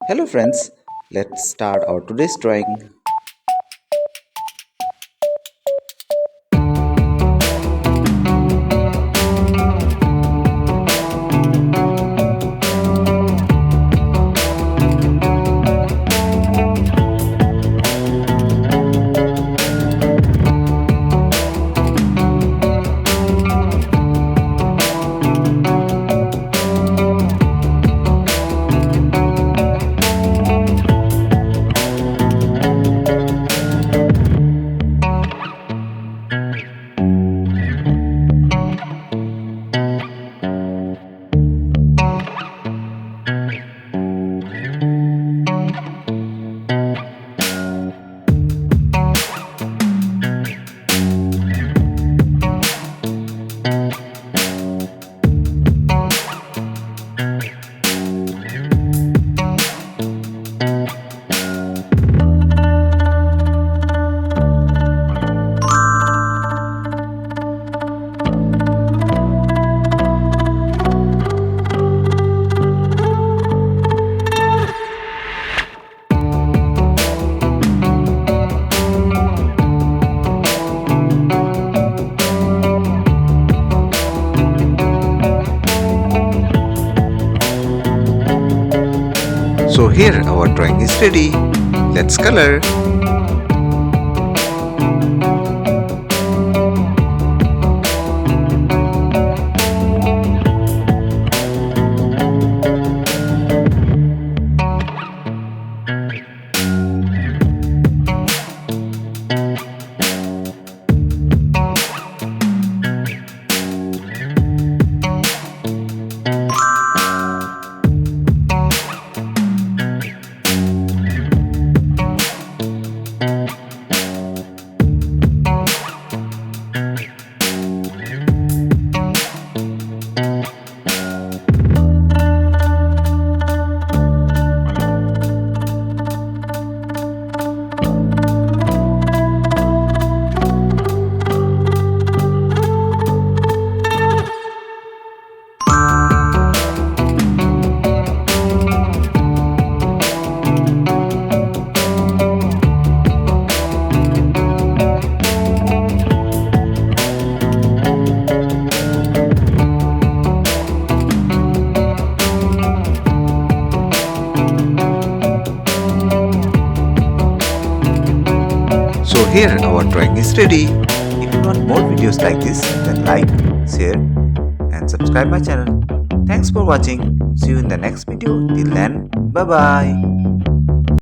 Hello friends, let's start our today's drawing. So here our drawing is ready. Let's color. So here our drawing is ready. If you want more videos like this, then like, share and subscribe my channel. Thanks for watching. See you in the next video. Till then, bye bye.